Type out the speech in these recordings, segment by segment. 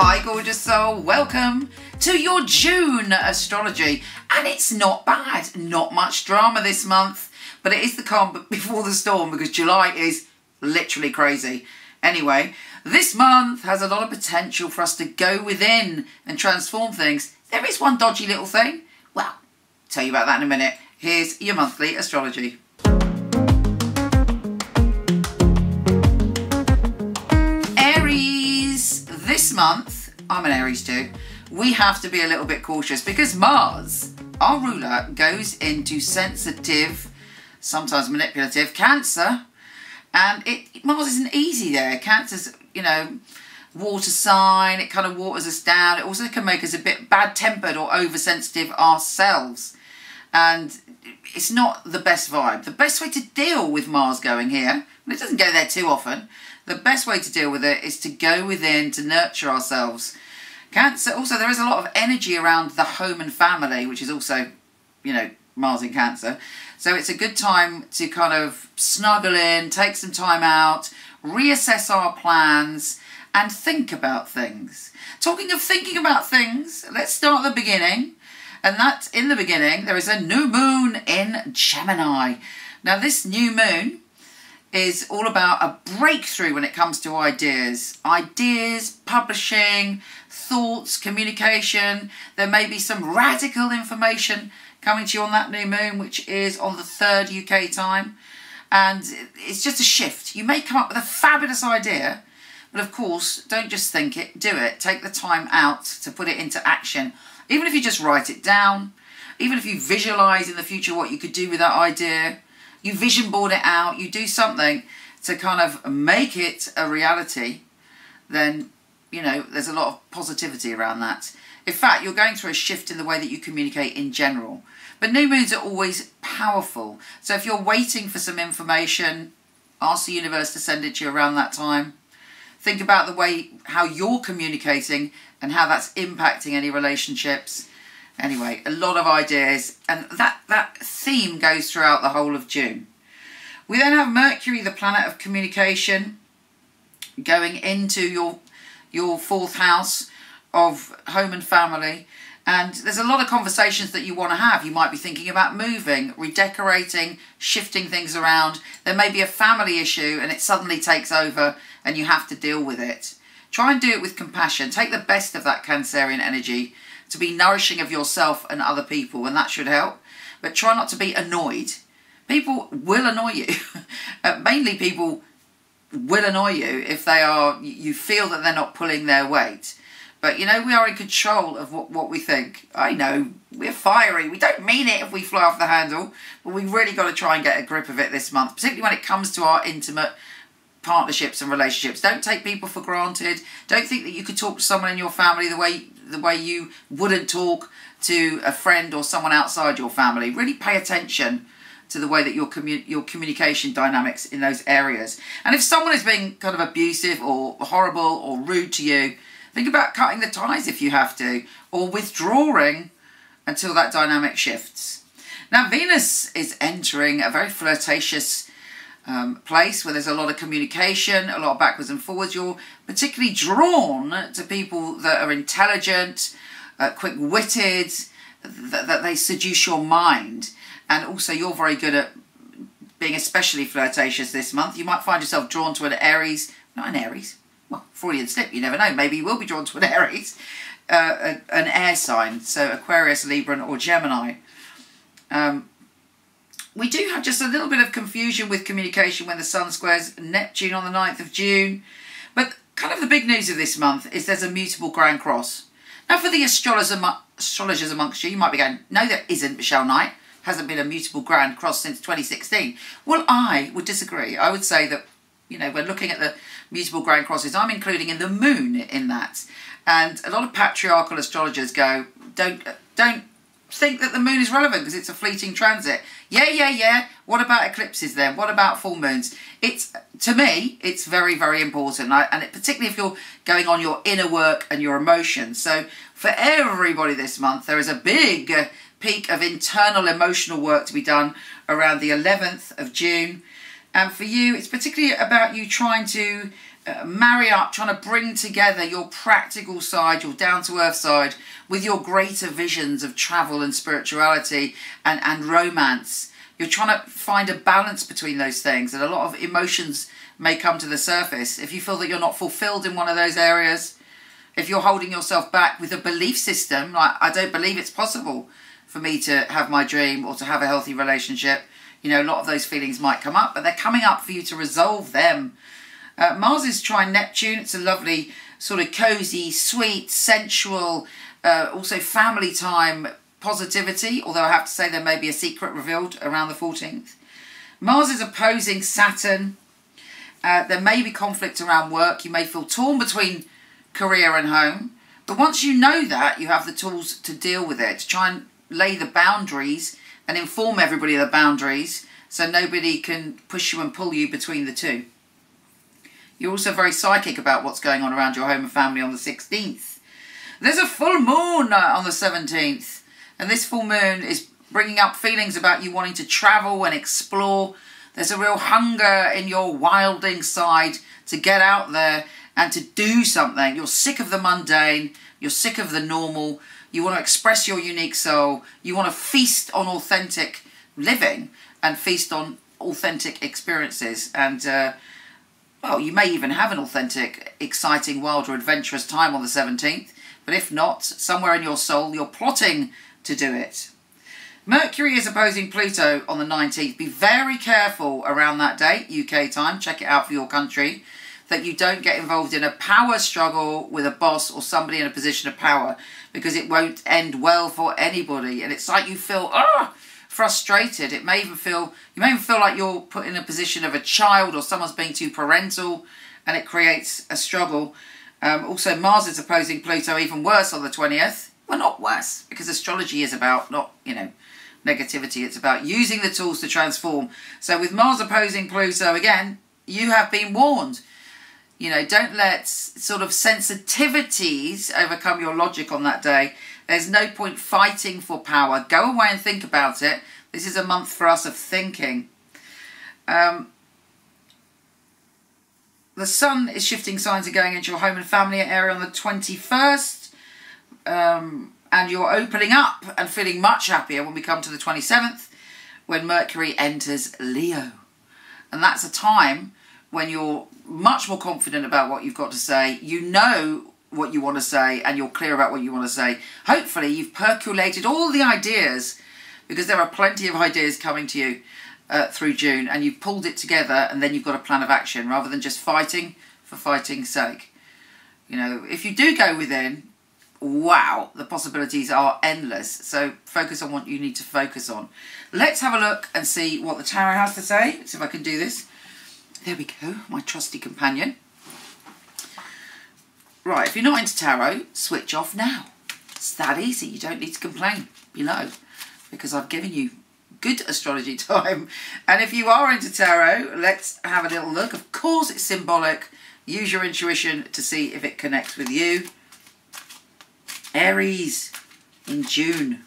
Hi gorgeous soul, welcome to your June astrology. And it's not bad, not much drama this month, but it is the calm before the storm because July is literally crazy. Anyway, this month has a lot of potential for us to go within and transform things. There is one dodgy little thing. Well, I'll tell you about that in a minute. Here's your monthly astrology. Aries, this month, I'm an Aries too, we have to be a little bit cautious because Mars, our ruler, goes into sensitive, sometimes manipulative Cancer, and Mars isn't easy there. Cancer's, you know, water sign, it kind of waters us down. It also can make us a bit bad-tempered or oversensitive ourselves. And it's not the best vibe. The best way to deal with Mars going here, and it doesn't go there too often, the best way to deal with it is to go within, to nurture ourselves. Cancer, also there is a lot of energy around the home and family, which is also, you know, Mars in Cancer. So it's a good time to kind of snuggle in, take some time out, reassess our plans and think about things. Talking of thinking about things, let's start at the beginning. And that's in the beginning, there is a new moon in Gemini. Now this new moon is all about a breakthrough when it comes to ideas. Ideas, publishing, thoughts, communication. There may be some radical information coming to you on that new moon, which is on the 3rd UK time. And it's just a shift. You may come up with a fabulous idea, but of course, don't just think it, do it. Take the time out to put it into action. Even if you just write it down, even if you visualise in the future what you could do with that idea, you vision board it out, you do something to kind of make it a reality, then, you know, there's a lot of positivity around that. In fact, you're going through a shift in the way that you communicate in general. But new moons are always powerful. So if you're waiting for some information, ask the universe to send it to you around that time. Think about the way, how you're communicating and how that's impacting any relationships. Anyway, a lot of ideas, and that theme goes throughout the whole of June. We then have Mercury, the planet of communication, going into your 4th house of home and family. And there's a lot of conversations that you want to have. You might be thinking about moving, redecorating, shifting things around. There may be a family issue and it suddenly takes over and you have to deal with it. Try and do it with compassion. Take the best of that Cancerian energy to be nourishing of yourself and other people, and that should help. But try not to be annoyed. People will annoy you. Mainly people will annoy you if you feel that they're not pulling their weight. But, you know, we are in control of what we think. I know, we're fiery. We don't mean it if we fly off the handle. But we've really got to try and get a grip of it this month, particularly when it comes to our intimate partnerships and relationships. Don't take people for granted. Don't think that you could talk to someone in your family the way you wouldn't talk to a friend or someone outside your family. Really pay attention to the way that your communication dynamics in those areas. And if someone is being kind of abusive or horrible or rude to you, think about cutting the ties if you have to, or withdrawing until that dynamic shifts. Now, Venus is entering a very flirtatious place where there's a lot of communication, a lot of backwards and forwards. You're particularly drawn to people that are intelligent, quick-witted, that they seduce your mind. And also you're very good at being especially flirtatious this month. You might find yourself drawn to an Aries, not an Aries, well, Freudian slip, you never know. Maybe you will be drawn to an Aries, an air sign, so Aquarius, Libra or Gemini. We do have just a little bit of confusion with communication when the Sun squares Neptune on the 9th of June. But kind of the big news of this month is there's a mutable Grand Cross. Now for the astrologers amongst you might be going, no there isn't, Michele Knight. Hasn't been a mutable Grand Cross since 2016. Well, I would disagree. I would say that, you know, when looking at the mutable Grand Crosses, I'm including in the moon in that. And a lot of patriarchal astrologers go, don't think that the moon is relevant because it's a fleeting transit. Yeah. What about eclipses then? What about full moons? To me, it's very, very important. And particularly if you're going on your inner work and your emotions. So for everybody this month, there is a big peak of internal emotional work to be done around the 11th of June. And for you, it's particularly about you trying to marry up, trying to bring together your practical side, your down-to-earth side, with your greater visions of travel and spirituality and romance. You're trying to find a balance between those things, and a lot of emotions may come to the surface. If you feel that you're not fulfilled in one of those areas, if you're holding yourself back with a belief system, like, I don't believe it's possible for me to have my dream or to have a healthy relationship, you know, a lot of those feelings might come up, but they're coming up for you to resolve them. Mars is trine Neptune. It's a lovely sort of cozy, sweet, sensual, also family time positivity, although I have to say there may be a secret revealed around the 14th. Mars is opposing Saturn. There may be conflict around work. You may feel torn between career and home. But once you know that, you have the tools to deal with it, to try and lay the boundaries and inform everybody of the boundaries so nobody can push you and pull you between the two. You're also very psychic about what's going on around your home and family on the 16th. There's a full moon on the 17th. And this full moon is bringing up feelings about you wanting to travel and explore. There's a real hunger in your wilding side to get out there and to do something. You're sick of the mundane. You're sick of the normal. You want to express your unique soul. You want to feast on authentic living and feast on authentic experiences. And well, you may even have an authentic, exciting, wild or adventurous time on the 17th. But if not, somewhere in your soul, you're plotting to do it. Mercury is opposing Pluto on the 19th. Be very careful around that date, UK time. Check it out for your country. That you don't get involved in a power struggle with a boss or somebody in a position of power, because it won't end well for anybody. And it's like you feel frustrated. It may even feel, you may even feel like you're put in a position of a child, or someone's being too parental, and it creates a struggle. Also, Mars is opposing Pluto even worse on the 20th. Well, not worse, because astrology is about not, you know, negativity. It's about using the tools to transform. So with Mars opposing Pluto, again, you have been warned. You know, don't let sort of sensitivities overcome your logic on that day. There's no point fighting for power. Go away and think about it. This is a month for us of thinking. The sun is shifting signs and going into your home and family area on the 21st. And you're opening up and feeling much happier when we come to the 27th, when Mercury enters Leo. And that's a time when you're much more confident about what you've got to say. You know what you want to say, and you're clear about what you want to say. Hopefully you've percolated all the ideas, because there are plenty of ideas coming to you through June, and you've pulled it together, and then you've got a plan of action rather than just fighting for fighting's sake. You know, if you do go within, wow, the possibilities are endless. So focus on what you need to focus on. Let's have a look and see what the tarot has to say. Let's see if I can do this. There we go, my trusty companion. Right, if you're not into tarot, switch off now. It's that easy. You don't need to complain below, because I've given you good astrology time. And if you are into tarot, let's have a little look. Of course, it's symbolic. Use your intuition to see if it connects with you. Aries in June.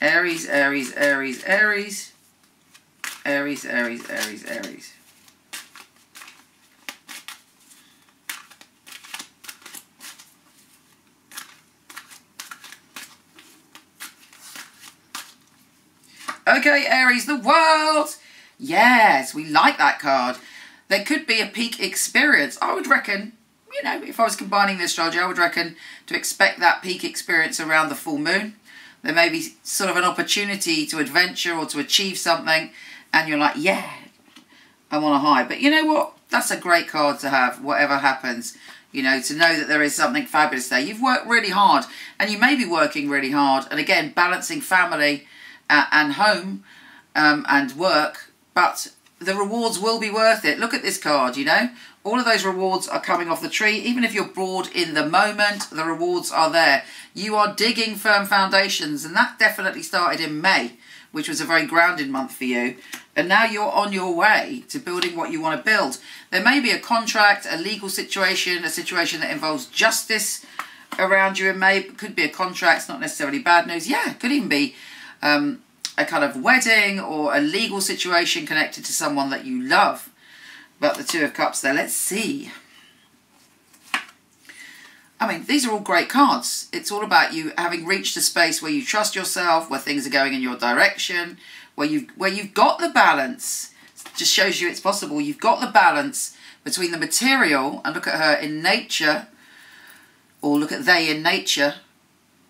Aries, Aries, Aries, Aries. Aries, Aries, Aries, Aries. Okay, Aries, the world. Yes, we like that card. There could be a peak experience. I would reckon, you know, if I was combining the astrology, I would reckon to expect that peak experience around the full moon. There may be sort of an opportunity to adventure or to achieve something, and you're like, yeah, I'm on a high. But you know what? That's a great card to have, whatever happens. You know, to know that there is something fabulous there. You've worked really hard, and you may be working really hard. And again, balancing family and home and work, but the rewards will be worth it. Look at this card, you know. All of those rewards are coming off the tree. Even if you're bored in the moment, the rewards are there. You are digging firm foundations, and that definitely started in May, which was a very grounded month for you. And now you're on your way to building what you want to build. There may be a contract, a legal situation, a situation that involves justice around you in May. It could be a contract, it's not necessarily bad news. Yeah, it could even be a kind of wedding or a legal situation connected to someone that you love. But the Two of Cups there, let's see. I mean, these are all great cards. It's all about you having reached a space where you trust yourself, where things are going in your direction, where you've got the balance. It just shows you it's possible. You've got the balance between the material, and look at her in nature, or look at they in nature.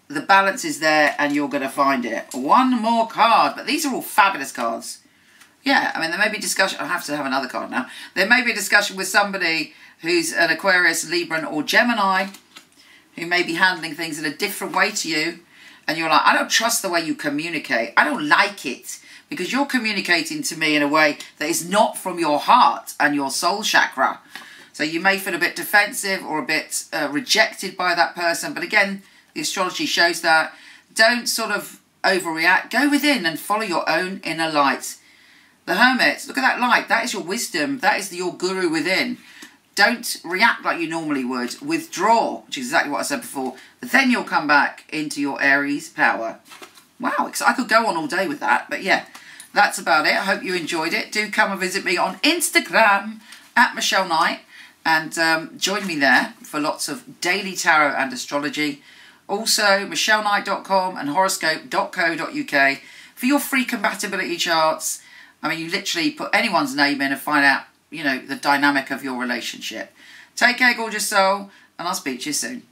The balance is there, and you're going to find it. One more card, but these are all fabulous cards. Yeah, I mean, there may be discussion. I have to have another card now. There may be a discussion with somebody who's an Aquarius, Libran, or Gemini, who may be handling things in a different way to you, and you're like, I don't trust the way you communicate. I don't like it, because you're communicating to me in a way that is not from your heart and your soul chakra. So you may feel a bit defensive or a bit rejected by that person. But again, the astrology shows that. Don't sort of overreact. Go within and follow your own inner light. The Hermit, look at that light. That is your wisdom. That is your guru within. Don't react like you normally would. Withdraw, which is exactly what I said before. But then you'll come back into your Aries power. Wow, I could go on all day with that. But yeah, that's about it. I hope you enjoyed it. Do come and visit me on Instagram at Michele Knight. And join me there for lots of daily tarot and astrology. Also, michelleknight.com and horoscope.co.uk for your free compatibility charts. I mean, you literally put anyone's name in and find out, you know, the dynamic of your relationship. Take care, gorgeous soul, and I'll speak to you soon.